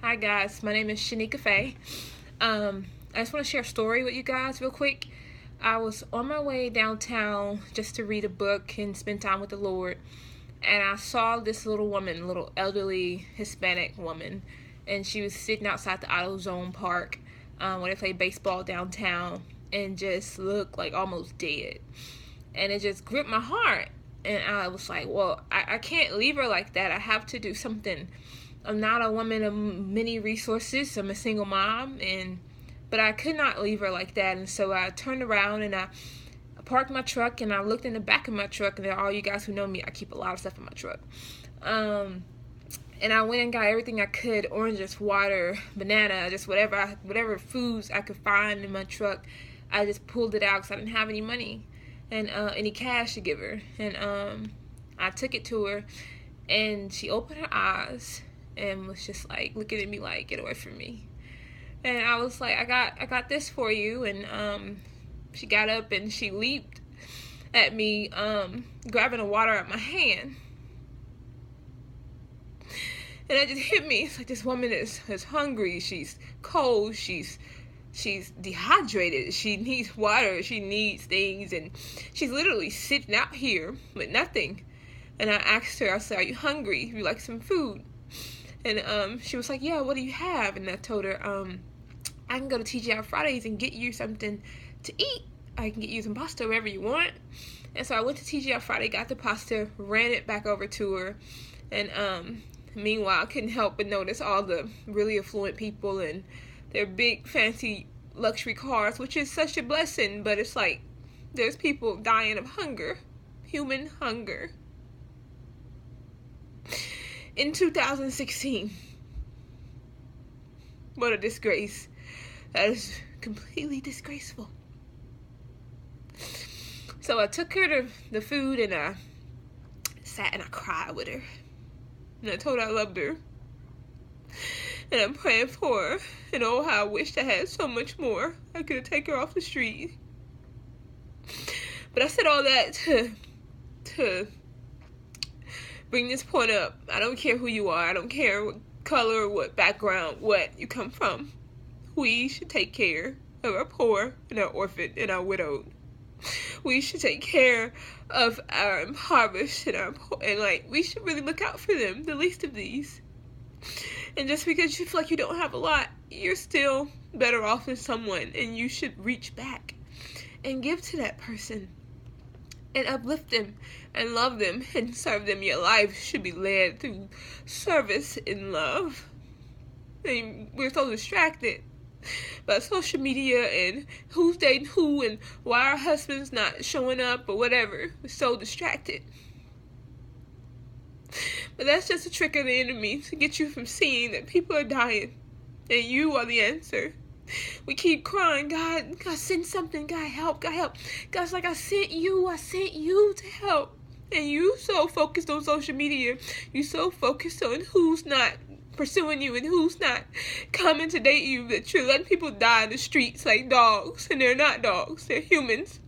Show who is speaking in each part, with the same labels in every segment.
Speaker 1: Hi guys, my name is Shanika Faye. I just want to share a story with you guys real quick. I was on my way downtown just to read a book and spend time with the Lord, and I saw this little woman, little elderly Hispanic woman, and she was sitting outside the AutoZone Park where they play baseball downtown, and just looked like almost dead. And it just gripped my heart, and I was like, well, I can't leave her like that. I have to do something. I'm not a woman of many resources. I'm a single mom, but I could not leave her like that. And so I turned around and I parked my truck, and I looked in the back of my truck. And all you guys who know me, I keep a lot of stuff in my truck. And I went and got everything I could: oranges, water, banana, just whatever foods I could find in my truck. I just pulled it out because I didn't have any money and any cash to give her. And I took it to her, and she opened her eyes and was just like looking at me like, get away from me. And I was like, I got this for you. And she got up and she leaped at me, grabbing the water out of my hand. And it just hit me. It's like, this woman is hungry. She's cold. She's dehydrated. She needs water. She needs things. And she's literally sitting out here with nothing. And I asked her, I said, are you hungry? Would you like some food? And she was like, yeah, what do you have? And I told her, I can go to TGI Fridays and get you something to eat. I can get you some pasta, wherever you want. And so I went to TGI Friday, got the pasta, ran it back over to her. And meanwhile, I couldn't help but notice all the really affluent people and their big, fancy luxury cars, which is such a blessing. But it's like, there's people dying of hunger, human hunger. In 2016. What a disgrace. That is completely disgraceful. So I took her to the food, and I sat and I cried with her. And I told her I loved her. And I'm praying for her. And oh, how I wished I had so much more. I could have taken her off the street. But I said all that to bring this point up. I don't care who you are. I don't care what color, what background, what you come from. We should take care of our poor and our orphan and our widowed. We should take care of our impoverished and we should really look out for them, the least of these. And just because you feel like you don't have a lot, you're still better off than someone, and you should reach back and give to that person and uplift them and love them and serve them. Your life should be led through service and love. And we're so distracted by social media and who's dating who and why our husband's not showing up or whatever. We're so distracted. But that's just a trick of the enemy to get you from seeing that people are dying and you are the answer. We keep crying, God, send something, God help, God help. God's like, I sent you to help. And you so focused on social media, you so focused on who's not pursuing you and who's not coming to date you, that you're letting people die in the streets like dogs. And they're not dogs, they're humans.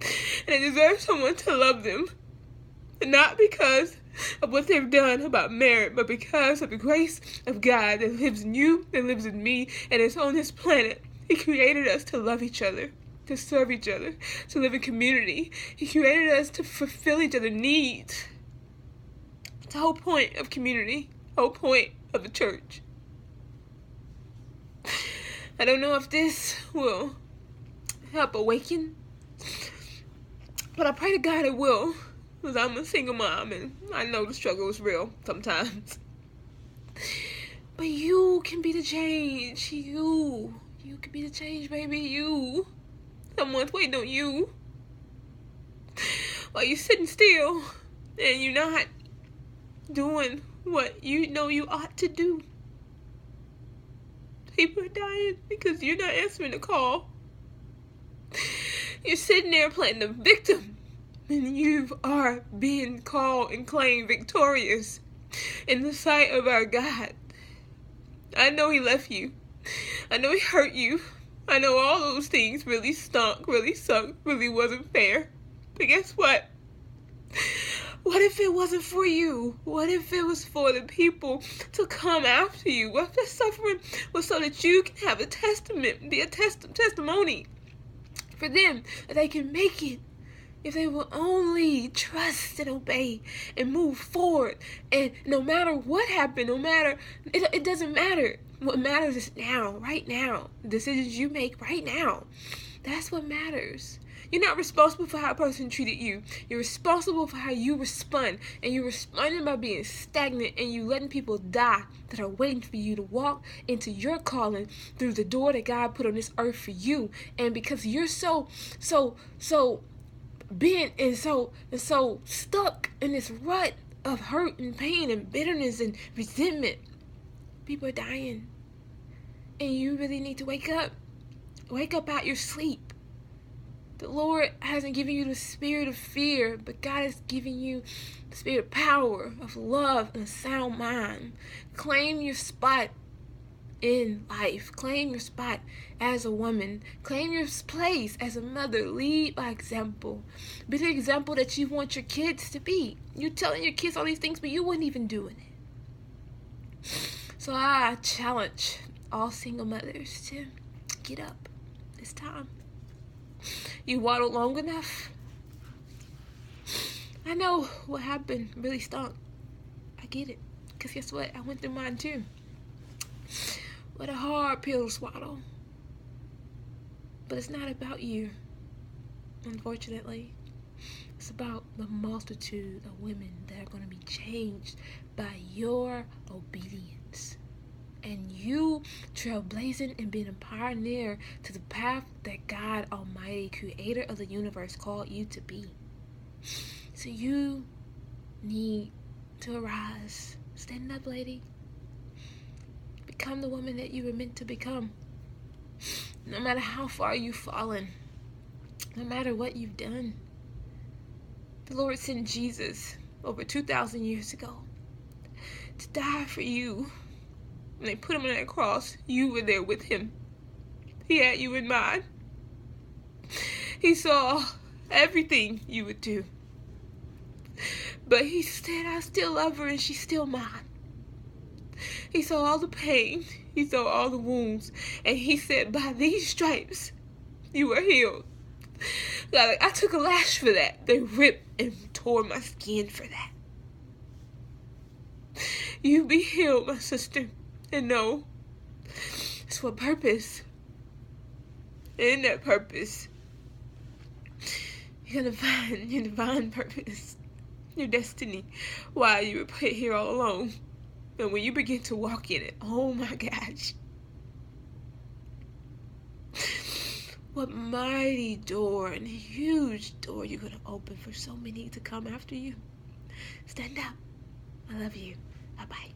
Speaker 1: And they deserve someone to love them. And not because of what they've done about merit, but because of the grace of God that lives in you, that lives in me, and is on this planet. He created us to love each other, to serve each other, to live in community. He created us to fulfill each other's needs. It's the whole point of community, the whole point of the church. I don't know if this will help awaken, but I pray to God it will. Because I'm a single mom, and I know the struggle is real sometimes. But you can be the change. You can be the change, baby. You. Someone's waiting on you. While you're sitting still, and you're not doing what you know you ought to do. People are dying because you're not answering the call. You're sitting there playing the victim. And you are being called and claimed victorious in the sight of our God. I know He left you. I know He hurt you. I know all those things really stunk, really sucked, really wasn't fair. But guess what? What if it wasn't for you? What if it was for the people to come after you? What if the suffering was so that you can have a testament, be a testimony for them, that they can make it? If they will only trust and obey and move forward, and no matter what happened, it doesn't matter. What matters is now, right now. The decisions you make right now. That's what matters. You're not responsible for how a person treated you. You're responsible for how you respond. And you're responding by being stagnant, and you letting people die that are waiting for you to walk into your calling through the door that God put on this earth for you. And because you're so bent and so stuck in this rut of hurt and pain and bitterness and resentment, people are dying. And you really need to wake up. Wake up out your sleep. The Lord hasn't given you the spirit of fear, but God has given you the spirit of power, of love, and a sound mind. Claim your spot in life. Claim your spot as a woman. Claim your place as a mother. Lead by example. Be the example that you want your kids to be. You're telling your kids all these things, but you weren't even doing it. So I challenge all single mothers to get up. It's time. You waddled long enough. I know what happened really stunk. I get it. Because guess what? I went through mine too. What a hard pill to swallow. But it's not about you, unfortunately. It's about the multitude of women that are going to be changed by your obedience. And you trailblazing and being a pioneer to the path that God Almighty, creator of the universe, called you to be. So you need to arise. Stand up, lady. Become the woman that you were meant to become. No matter how far you've fallen, no matter what you've done. The Lord sent Jesus over 2,000 years ago to die for you. When they put him on that cross, you were there with him. He had you in mind. He saw everything you would do. But he said, I still love her and she's still mine. He saw all the pain. He saw all the wounds. And he said, by these stripes, you were healed. Like, I took a lash for that. They ripped and tore my skin for that. You be healed, my sister. And know, it's for a purpose. And in that purpose, you're going to find your divine purpose, your destiny, why you were put here all alone. And when you begin to walk in it, oh my gosh. What mighty door and huge door you're going to open for so many to come after you. Stand up. I love you. Bye-bye.